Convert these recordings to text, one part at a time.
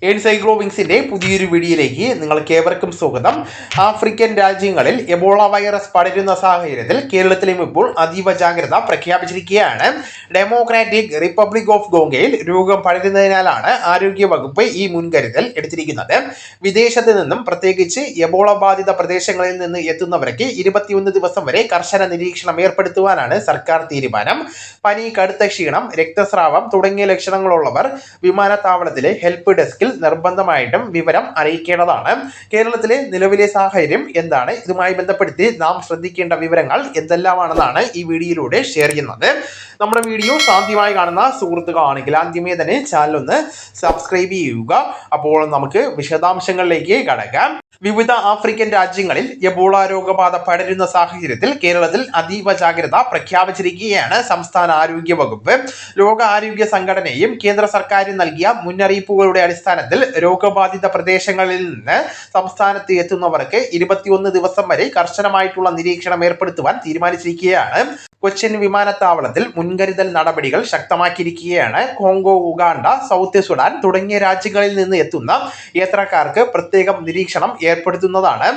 എൻസൈക്ലോവിങ്സിന്റെ പുതിയൊരു വീഡിയോയിലേക്ക് നിങ്ങൾക്ക് ഏവർക്കും സ്വാഗതം. ആഫ്രിക്കൻ രാജ്യങ്ങളിൽ എബോള വൈറസ് പടരുന്ന സാഹചര്യത്തിൽ കേരളത്തിലും ഇപ്പോൾ അതീവ ജാഗ്രത പ്രഖ്യാപിച്ചിരിക്കുകയാണ്. ഡെമോക്രാറ്റിക് റിപ്പബ്ലിക് ഓഫ് കോങ്കോയിൽ രോഗം പടരുന്നതിനാലാണ് ആരോഗ്യ വകുപ്പ് ഈ മുൻകരുതൽ എടുത്തിരിക്കുന്നത്. വിദേശത്ത് നിന്നും പ്രത്യേകിച്ച് എബോള ബാധിത പ്രദേശങ്ങളിൽ നിന്ന് എത്തുന്നവർക്ക് 21 ദിവസം വരെ കർശന നിരീക്ഷണം ഏർപ്പെടുത്തുവാനാണ് സർക്കാർ തീരുമാനം. പനി, കടുത്ത ക്ഷീണം, രക്തസ്രാവം തുടങ്ങിയ ലക്ഷണങ്ങളുള്ളവർ വിമാനത്താവളത്തിലെ ഹെൽപ്പ് ഡെസ്കിൽ നിർബന്ധമായിട്ടും വിവരം അറിയിക്കേണ്ടതാണ്. കേരളത്തിലെ നിലവിലെ സാഹചര്യം എന്താണ്, ഇതുമായി ബന്ധപ്പെടുത്തി നാം ശ്രദ്ധിക്കേണ്ട വിവരങ്ങൾ എന്തെല്ലാമാണെന്നാണ് ഈ വീഡിയോയിലൂടെ ഷെയർ ചെയ്യുന്നത്. നമ്മുടെ വീഡിയോ സാധ്യമായി കാണുന്ന സുഹൃത്തുക്കളാണെങ്കിൽ ആദ്യമേ തന്നെ ചാനൽ ഒന്ന് സബ്സ്ക്രൈബ് ചെയ്യുക. അപ്പോൾ നമുക്ക് വിശദാംശങ്ങളിലേക്ക് കടക്കാം. വിവിധ ആഫ്രിക്കൻ രാജ്യങ്ങളിൽ എബോള രോഗബാധ പടരുന്ന സാഹചര്യത്തിൽ കേരളത്തിൽ അതീവ ജാഗ്രത പ്രഖ്യാപിച്ചിരിക്കുകയാണ് സംസ്ഥാന ആരോഗ്യ വകുപ്പ്. ലോകാരോഗ്യ സംഘടനയും കേന്ദ്ര സർക്കാരും നൽകിയ മുന്നറിയിപ്പുകളുടെ അടിസ്ഥാനത്തിൽ രോഗബാധിത പ്രദേശങ്ങളിൽ നിന്ന് സംസ്ഥാനത്ത് എത്തുന്നവർക്ക് 21 ദിവസം വരെ കർശനമായിട്ടുള്ള നിരീക്ഷണം ഏർപ്പെടുത്തുവാൻ തീരുമാനിച്ചിരിക്കുകയാണ്. കൊച്ചിൻ വിമാനത്താവളത്തിൽ മുൻകരുതൽ നടപടികൾ ശക്തമാക്കിയിരിക്കുകയാണ്. കോങ്കോ, ഉഗാണ്ട, സൗത്ത് സുഡാൻ തുടങ്ങിയ രാജ്യങ്ങളിൽ നിന്ന് എത്തുന്ന യാത്രക്കാർക്ക് പ്രത്യേകം നിരീക്ഷണം ഏർപ്പെടുത്തുന്നതാണ്.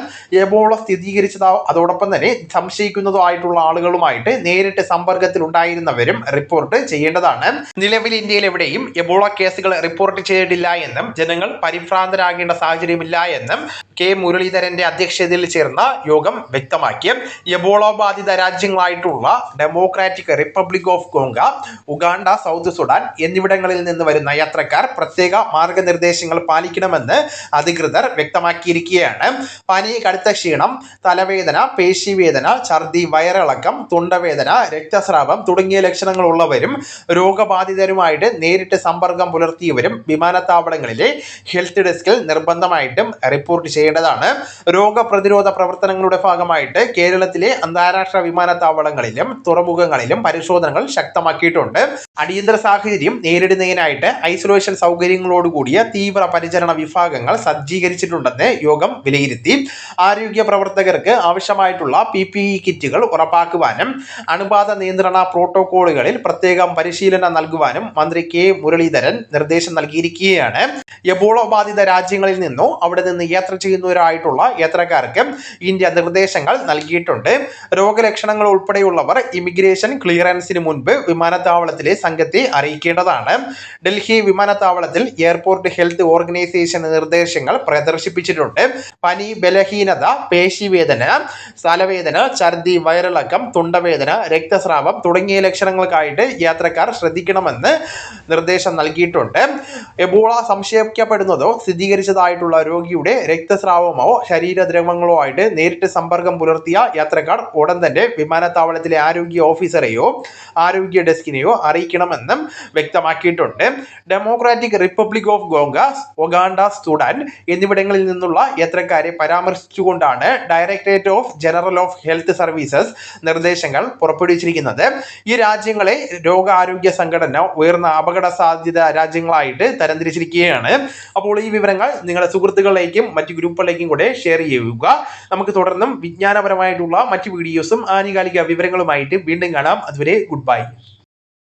എബോള സ്ഥിരീകരിച്ചതോ അതോടൊപ്പം തന്നെ സംശയിക്കുന്നതോ ആയിട്ടുള്ള ആളുകളുമായിട്ട് നേരിട്ട് സമ്പർക്കത്തിൽ ഉണ്ടായിരുന്നവരും റിപ്പോർട്ട് ചെയ്യേണ്ടതാണ്. നിലവിൽ ഇന്ത്യയിൽ എവിടെയും എബോള കേസുകൾ റിപ്പോർട്ട് ചെയ്തിട്ടില്ല എന്നും ജനങ്ങൾ പരിഭ്രാന്തരാകേണ്ട സാഹചര്യമില്ല എന്നും കെ മുരളീധരന്റെ അധ്യക്ഷതയിൽ ചേർന്ന യോഗം വ്യക്തമാക്കി. എബോള ബാധിത രാജ്യങ്ങളായിട്ടുള്ള democratic republic of Congo, Uganda, south Sudan എന്നിവിടങ്ങളിൽ നിന്ന് വരുന്ന യാത്രക്കാർ പ്രത്യേക മാർഗനിർദ്ദേശങ്ങൾ പാലിക്കണമെന്ന് അധികൃതർ വ്യക്തമാക്കിയിരിക്കുകയാണ്. പനി, കടുത്ത ക്ഷീണം, തലവേദന, പേശിവേദന, ഛർദി, വയറിളക്കം, തൊണ്ടവേദന, രക്തസ്രാവം തുടങ്ങിയ ലക്ഷണങ്ങളുള്ളവരും രോഗബാധിതരുമായിട്ട് നേരിട്ട് സമ്പർക്കം പുലർത്തിയവരും വിമാനത്താവളങ്ങളിലെ ഹെൽത്ത് ഡെസ്കിൽ നിർബന്ധമായിട്ടും റിപ്പോർട്ട് ചെയ്യേണ്ടതാണ്. രോഗപ്രതിരോധ പ്രവർത്തനങ്ങളുടെ ഭാഗമായിട്ട് കേരളത്തിലെ അന്താരാഷ്ട്ര വിമാനത്താവളങ്ങളിലും തുറമുഖങ്ങളിലും പരിശോധനകൾ ശക്തമാക്കിയിട്ടുണ്ട്. അടിയന്തര സാഹചര്യം നേരിടുന്നതിനായിട്ട് ഐസൊലേഷൻ സൗകര്യങ്ങളോടുകൂടിയ തീവ്ര പരിചരണ വിഭാഗങ്ങൾ സജ്ജീകരിച്ചിട്ടുണ്ടെന്ന് യോഗം വിലയിരുത്തി. ആരോഗ്യ പ്രവർത്തകർക്ക് ആവശ്യമായിട്ടുള്ള PPE കിറ്റുകൾ ഉറപ്പാക്കുവാനും അണുബാധ നിയന്ത്രണ പ്രോട്ടോകോളുകളിൽ പ്രത്യേകം പരിശീലനം നൽകുവാനും മന്ത്രി കെ മുരളീധരൻ നിർദ്ദേശം നൽകിയിരിക്കുകയാണ്. എബോള ബാധിത രാജ്യങ്ങളിൽ നിന്നോ അവിടെ നിന്ന് യാത്ര ചെയ്യുന്നവരായിട്ടുള്ള യാത്രക്കാർക്ക് ഇന്ത്യ നിർദ്ദേശങ്ങൾ നൽകിയിട്ടുണ്ട്. രോഗലക്ഷണങ്ങൾ ഉൾപ്പെടെയുള്ളവർ ഇമിഗ്രേഷൻ ക്ലിയറൻസിന് മുൻപ് വിമാനത്താവളത്തിലെ സംഘത്തെ അറിയിക്കേണ്ടതാണ്. ഡൽഹി വിമാനത്താവളത്തിൽ എയർപോർട്ട് ഹെൽത്ത് ഓർഗനൈസേഷൻ നിർദ്ദേശങ്ങൾ പ്രദർശിപ്പിച്ചിട്ടുണ്ട്. പനി, ബലഹീനത, പേശിവേദന, തലവേദന, ഛർദി, വയറിളക്കം, തൊണ്ടവേദന, രക്തസ്രാവം തുടങ്ങിയ ലക്ഷണങ്ങൾക്കായിട്ട് യാത്രക്കാർ ശ്രദ്ധിക്കണമെന്ന് നിർദ്ദേശം നൽകിയിട്ടുണ്ട്. എബോള സംശയിക്കപ്പെടുന്നതോ സ്ഥിരീകരിച്ചതായിട്ടുള്ള രോഗിയുടെ രക്തസ്രാവമോ ശരീരദ്രവങ്ങളോ ആയിട്ട് നേരിട്ട് സമ്പർക്കം പുലർത്തിയ യാത്രക്കാർ ഉടൻ തന്നെ വിമാനത്താവളത്തിലെ ആരോഗ്യ ഓഫീസറെയോ ആരോഗ്യ ഡെസ്കിനെയോ അറിയിക്കണമെന്നും വ്യക്തമാക്കിയിട്ടുണ്ട്. Democratic republic of Congo, Uganda, Sudan എന്നിവിടങ്ങളിൽ നിന്നുള്ള യാത്രക്കാരെ പരാമർശിച്ചുകൊണ്ടാണ് directorate of general of health services നിർദ്ദേശങ്ങൾ പുറപ്പെടുവിച്ചിരിക്കുന്നത്. ഈ രാജ്യങ്ങളെ രോഗാരോഗ്യ സംഘടന ഉയർന്ന അപകട സാധ്യത രാജ്യങ്ങളായിട്ട് തരംതിരിച്ചിരിക്കുകയാണ്. അപ്പോൾ ഈ വിവരങ്ങൾ നിങ്ങളുടെ സുഹൃത്തുക്കളിലേക്കും മറ്റു ഗ്രൂപ്പുകളിലേക്കും കൂടെ ഷെയർ ചെയ്യുക. നമുക്ക് തുടർന്നും വിജ്ഞാനപരമായിട്ടുള്ള മറ്റു വീഡിയോസും ആനുകാലിക വിവരങ്ങളുമായിട്ട് വീണ്ടും കാണാം. അതുവരെ ഗുഡ് ബൈ.